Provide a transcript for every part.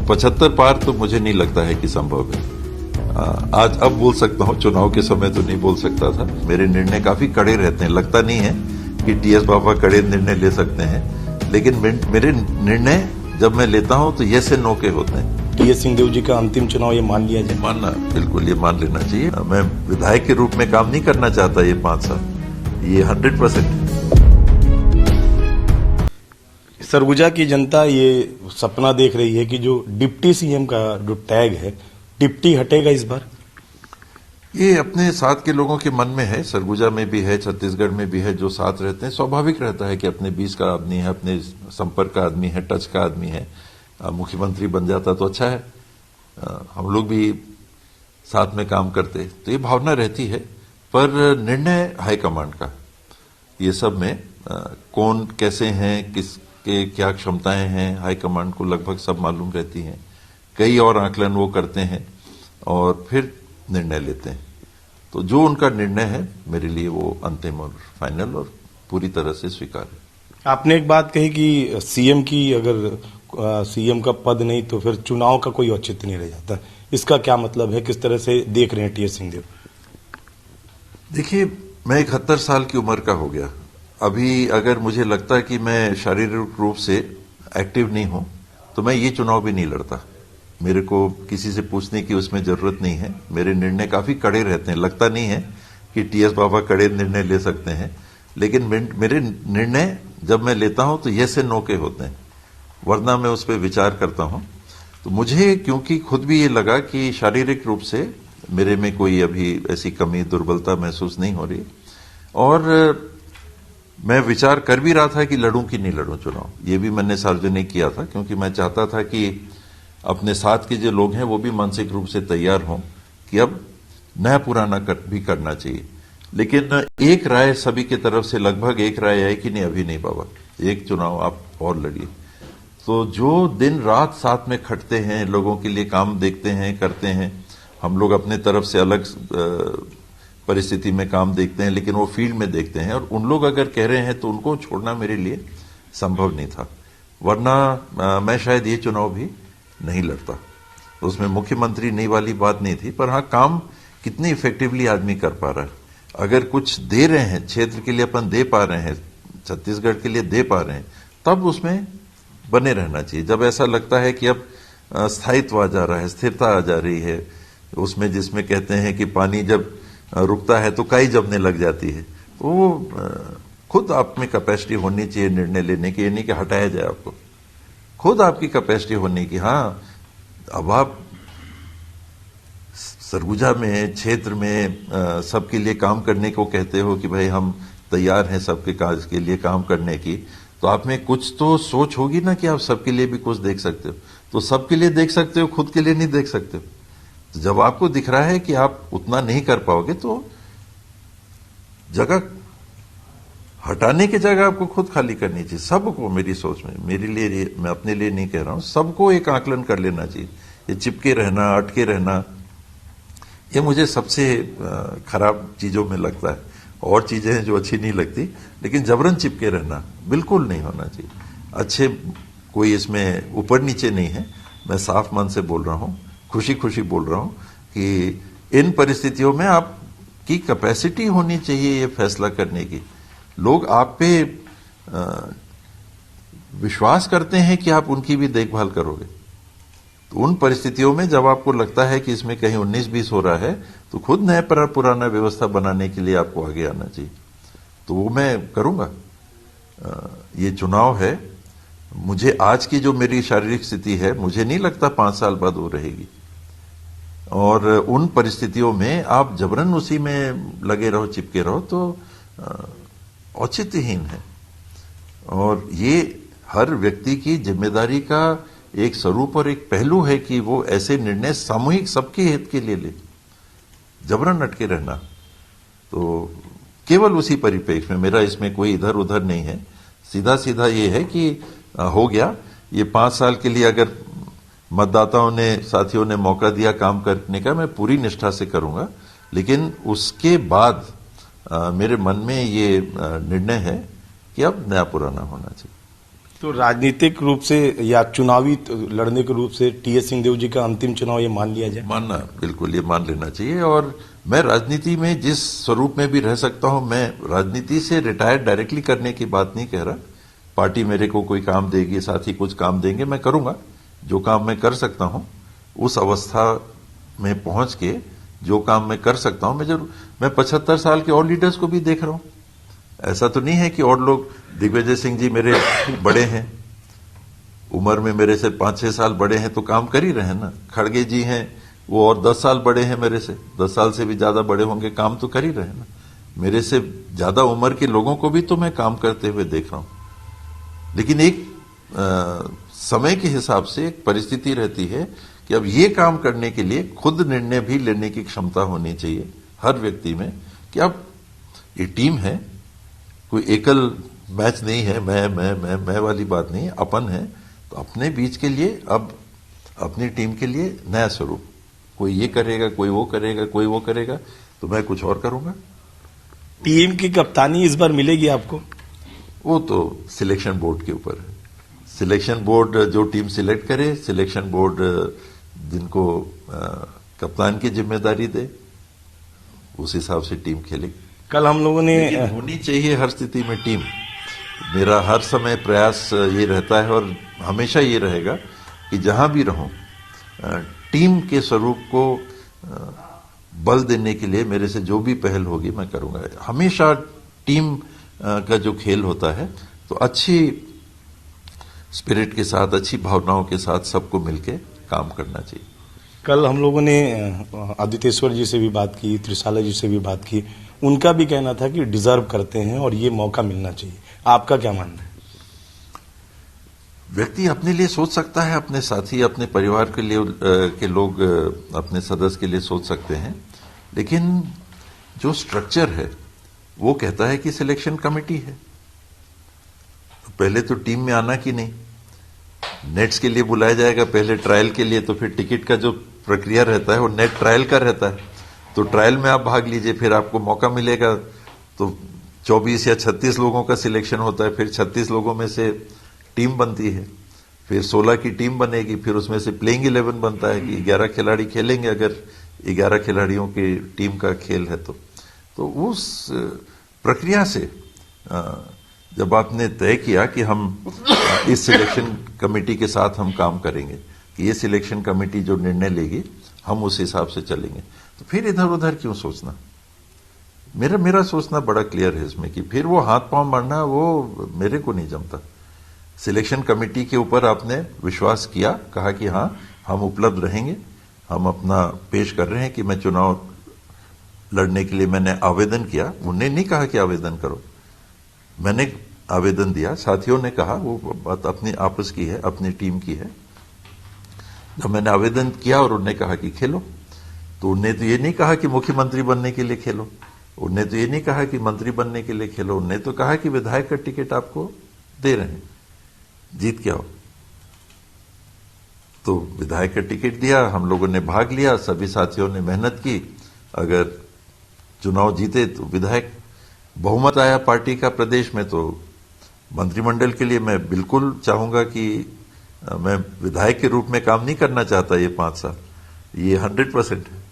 75 पार तो मुझे नहीं लगता है कि संभव है। आज अब बोल सकता हूं, चुनाव के समय तो नहीं बोल सकता था। मेरे निर्णय काफी कड़े रहते हैं। लगता नहीं है कि टीएस बाबा कड़े निर्णय ले सकते हैं, लेकिन मेरे निर्णय जब मैं लेता हूं तो येस एंड नो के होते हैं। टीएस सिंहदेव जी का अंतिम चुनाव ये मान लिया जाए? मानना, बिल्कुल ये मान लेना चाहिए। मैं विधायक के रूप में काम नहीं करना चाहता ये 5 साल, ये 100%। सरगुजा की जनता ये सपना देख रही है कि जो डिप्टी सीएम का जो टैग है, डिप्टी हटेगा इस बार? ये अपने साथ के लोगों के मन में है। सरगुजा में भी है, छत्तीसगढ़ में भी है। जो साथ रहते हैं, स्वाभाविक रहता है कि अपने 20 का आदमी है, अपने संपर्क का आदमी है, टच का आदमी है, मुख्यमंत्री बन जाता तो अच्छा है। हम लोग भी साथ में काम करते, तो ये भावना रहती है। पर निर्णय हाईकमांड का, ये सब में कौन कैसे हैं, किसके क्या क्षमताएं हैं, हाईकमांड को लगभग सब मालूम रहती हैं। कई और आकलन वो करते हैं और फिर निर्णय लेते हैं। तो जो उनका निर्णय है मेरे लिए वो अंतिम और फाइनल और पूरी तरह से स्वीकार है। आपने एक बात कही कि सीएम की अगर सीएम का पद नहीं तो फिर चुनाव का कोई औचित्य नहीं रह जाता। इसका क्या मतलब है? किस तरह से देख रहे हैं टीएस सिंहदेव? देखिए, मैं 71 साल की उम्र का हो गया। अभी अगर मुझे लगता है कि मैं शारीरिक रूप से एक्टिव नहीं हूं तो मैं ये चुनाव भी नहीं लड़ता। मेरे को किसी से पूछने की उसमें जरूरत नहीं है। मेरे निर्णय काफी कड़े रहते हैं। लगता नहीं है कि टीएस बाबा कड़े निर्णय ले सकते हैं, लेकिन मेरे निर्णय जब मैं लेता हूं तो येस एंड नो के होते हैं, वरना मैं उस पर विचार करता हूं। तो मुझे क्योंकि खुद भी ये लगा कि शारीरिक रूप से मेरे में कोई अभी ऐसी कमी, दुर्बलता महसूस नहीं हो रही, और मैं विचार कर भी रहा था कि लड़ूं कि नहीं लड़ूं चुनाव। ये भी मैंने सार्वजनिक किया था, क्योंकि मैं चाहता था कि अपने साथ के जो लोग हैं वो भी मानसिक रूप से तैयार हों कि अब नया पुराना भी करना चाहिए। लेकिन एक राय सभी की तरफ से लगभग एक राय है कि नहीं, अभी नहीं बाबा, एक चुनाव आप और लड़िए। तो जो दिन रात साथ में खटते हैं, लोगों के लिए काम देखते हैं, करते हैं, हम लोग अपने तरफ से अलग परिस्थिति में काम देखते हैं, लेकिन वो फील्ड में देखते हैं, और उन लोग अगर कह रहे हैं तो उनको छोड़ना मेरे लिए संभव नहीं था। वरना मैं शायद ये चुनाव भी नहीं लड़ता। तो उसमें मुख्यमंत्री नहीं वाली बात नहीं थी, पर हाँ, काम कितनी इफेक्टिवली आदमी कर पा रहा है। अगर कुछ दे रहे हैं क्षेत्र के लिए, अपन दे पा रहे हैं, छत्तीसगढ़ के लिए दे पा रहे हैं, तब उसमें बने रहना चाहिए। जब ऐसा लगता है कि अब स्थायित्व आ जा रहा है, स्थिरता आ जा रही है उसमें, जिसमें कहते हैं कि पानी जब रुकता है तो काई जमने लग जाती है, तो वो खुद आप में कैपेसिटी होनी चाहिए निर्णय लेने की। ये नहीं कि हटाया जाए आपको, खुद आपकी कैपेसिटी होने की। हाँ, अब आप सरगुजा में, क्षेत्र में सबके लिए काम करने को कहते हो कि भाई हम तैयार हैं सबके काज के लिए काम करने की, तो आप में कुछ तो सोच होगी ना कि आप सबके लिए भी कुछ देख सकते हो। तो सबके लिए देख सकते हो, खुद के लिए नहीं देख सकते हो। तो जब आपको दिख रहा है कि आप उतना नहीं कर पाओगे, तो जगह हटाने की जगह आपको खुद खाली करनी चाहिए। सबको, मेरी सोच में, मेरे लिए, मैं अपने लिए नहीं कह रहा हूं, सबको एक आकलन कर लेना चाहिए। ये चिपके रहना, अटके रहना, ये मुझे सबसे खराब चीजों में लगता है। और चीजें हैं जो अच्छी नहीं लगती, लेकिन जबरन चिपके रहना बिल्कुल नहीं होना चाहिए। अच्छे, कोई इसमें ऊपर नीचे नहीं है। मैं साफ मन से बोल रहा हूं, खुशी खुशी बोल रहा हूं कि इन परिस्थितियों में आपकी कैपेसिटी होनी चाहिए ये फैसला करने की। लोग आप पे विश्वास करते हैं कि आप उनकी भी देखभाल करोगे। तो उन परिस्थितियों में जब आपको लगता है कि इसमें कहीं 19-20 हो रहा है, तो खुद नया पुराना व्यवस्था बनाने के लिए आपको आगे आना चाहिए। तो वो मैं करूंगा। ये चुनाव है, मुझे आज की जो मेरी शारीरिक स्थिति है, मुझे नहीं लगता 5 साल बाद वो रहेगी। और उन परिस्थितियों में आप जबरन उसी में लगे रहो, चिपके रहो, तो औचित्यहीन है। और ये हर व्यक्ति की जिम्मेदारी का एक स्वरूप और एक पहलू है कि वो ऐसे निर्णय सामूहिक सबके हित के लिए ले। जबरन अटके रहना, तो केवल उसी परिप्रेक्ष्य में, मेरा इसमें कोई इधर उधर नहीं है। सीधा सीधा ये है कि हो गया ये 5 साल के लिए, अगर मतदाताओं ने, साथियों ने मौका दिया काम करने का, मैं पूरी निष्ठा से करूंगा। लेकिन उसके बाद मेरे मन में ये निर्णय है कि अब नया पुराना होना चाहिए। तो राजनीतिक रूप से या चुनावी लड़ने के रूप से टीएस सिंहदेव जी का अंतिम चुनाव ये मान लिया जाए? मानना, बिल्कुल ये मान लेना चाहिए। और मैं राजनीति में जिस स्वरूप में भी रह सकता हूं, मैं राजनीति से रिटायर डायरेक्टली करने की बात नहीं कह रहा। पार्टी मेरे को कोई काम देगी, साथ ही कुछ काम देंगे, मैं करूंगा। जो काम मैं कर सकता हूं उस अवस्था में पहुंच के जो काम मैं कर सकता हूं, मैं 75 साल के और लीडर्स को भी देख रहा हूं। ऐसा तो नहीं है कि और लोग, दिग्विजय सिंह जी मेरे बड़े हैं, उम्र में मेरे से 5-6 साल बड़े हैं, तो काम कर ही रहे हैं ना। खड़गे जी हैं, वो और 10 साल बड़े हैं मेरे से, 10 साल से भी ज्यादा बड़े होंगे, काम तो कर ही रहे हैं ना। मेरे से ज्यादा उम्र के लोगों को भी तो मैं काम करते हुए देख रहा हूं। लेकिन एक समय के हिसाब से एक परिस्थिति रहती है कि अब ये काम करने के लिए खुद निर्णय भी लेने की क्षमता होनी चाहिए हर व्यक्ति में, कि अब ये टीम है, कोई एकल मैच नहीं है, मैं वाली बात नहीं है, अपन है। तो अपने बीच के लिए अब अपनी टीम के लिए नया स्वरूप, कोई ये करेगा, कोई वो करेगा, कोई वो करेगा, तो मैं कुछ और करूंगा। टीम की कप्तानी इस बार मिलेगी आपको? वो तो सिलेक्शन बोर्ड के ऊपर है। सिलेक्शन बोर्ड जो टीम सिलेक्ट करे, सिलेक्शन बोर्ड जिनको कप्तान की जिम्मेदारी दे, उस हिसाब से टीम खेलेगी। कल हम लोगों ने होनी चाहिए हर स्थिति में टीम। मेरा हर समय प्रयास ये रहता है और हमेशा ये रहेगा कि जहां भी रहूं, टीम के स्वरूप को बल देने के लिए मेरे से जो भी पहल होगी मैं करूंगा। हमेशा टीम का जो खेल होता है तो अच्छी स्पिरिट के साथ, अच्छी भावनाओं के साथ सबको मिलके काम करना चाहिए। कल हम लोगों ने आदित्येश्वर जी से भी बात की, त्रिशाला जी से भी बात की। उनका भी कहना था कि डिजर्व करते हैं और ये मौका मिलना चाहिए। आपका क्या मानना है? व्यक्ति अपने लिए सोच सकता है, अपने साथी, अपने परिवार के लिए के लोग अपने सदस्य के लिए सोच सकते हैं, लेकिन जो स्ट्रक्चर है वो कहता है कि सिलेक्शन कमेटी है। पहले तो टीम में आना कि नहीं, नेट्स के लिए बुलाया जाएगा, पहले ट्रायल के लिए, तो फिर टिकट का जो प्रक्रिया रहता है वो नेट ट्रायल का रहता है। तो ट्रायल में आप भाग लीजिए, फिर आपको मौका मिलेगा। तो 24 या 36 लोगों का सिलेक्शन होता है, फिर 36 लोगों में से टीम बनती है, फिर 16 की टीम बनेगी, फिर उसमें से प्लेइंग 11 बनता है कि 11 खिलाड़ी खेलेंगे, अगर 11 खिलाड़ियों की टीम का खेल है तो उस प्रक्रिया से जब आपने तय किया कि हम इस सिलेक्शन कमेटी के साथ हम काम करेंगे, कि ये सिलेक्शन कमेटी जो निर्णय लेगी हम उस हिसाब से चलेंगे, तो फिर इधर उधर क्यों सोचना। मेरा सोचना बड़ा क्लियर है इसमें कि फिर वो हाथ पांव मारना वो मेरे को नहीं जमता। सिलेक्शन कमेटी के ऊपर आपने विश्वास किया, कहा कि हाँ हम उपलब्ध रहेंगे, हम अपना पेश कर रहे हैं कि मैं चुनाव लड़ने के लिए मैंने आवेदन किया। उन्होंने नहीं कहा कि आवेदन करो, मैंने आवेदन दिया, साथियों ने कहा, वो बात अपनी आपस की है, अपनी टीम की है। जब मैंने आवेदन किया और उन्होंने कहा कि खेलो, तो उन्होंने तो ये नहीं कहा कि मुख्यमंत्री बनने के लिए खेलो, उन्होंने तो ये नहीं कहा कि मंत्री बनने के लिए खेलो, उन्होंने तो कहा कि विधायक का टिकट आपको दे रहे हैं, जीत के आओ। तो विधायक का टिकट दिया, हम लोगों ने भाग लिया, सभी साथियों ने मेहनत की। अगर चुनाव जीते तो विधायक, बहुमत आया पार्टी का प्रदेश में, तो मंत्रिमंडल के लिए मैं बिल्कुल चाहूंगा कि मैं विधायक के रूप में काम नहीं करना चाहता ये 5 साल, ये 100% है।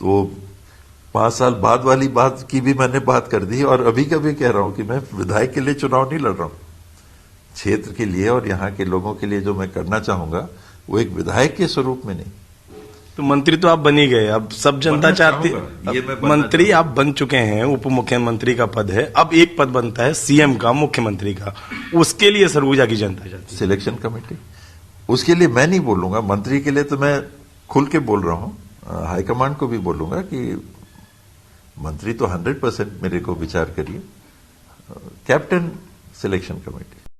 तो 5 साल बाद वाली बात की भी मैंने बात कर दी, और अभी का भी कह रहा हूं कि मैं विधायक के लिए चुनाव नहीं लड़ रहा हूं। क्षेत्र के लिए और यहां के लोगों के लिए जो मैं करना चाहूंगा वो एक विधायक के स्वरूप में नहीं। तो मंत्री तो आप बन ही गए, अब सब जनता चाहती, मंत्री आप बन चुके हैं, उप मुख्यमंत्री का पद है, अब एक पद बनता है सीएम का, मुख्यमंत्री का, उसके लिए सरगुजा की जनता चाहती है सिलेक्शन कमेटी। उसके लिए मैं नहीं बोलूंगा, मंत्री के लिए तो मैं खुल के बोल रहा हूं, हाईकमांड को भी बोलूंगा कि मंत्री तो 100% मेरे को विचार करिए, कैप्टन सिलेक्शन कमेटी।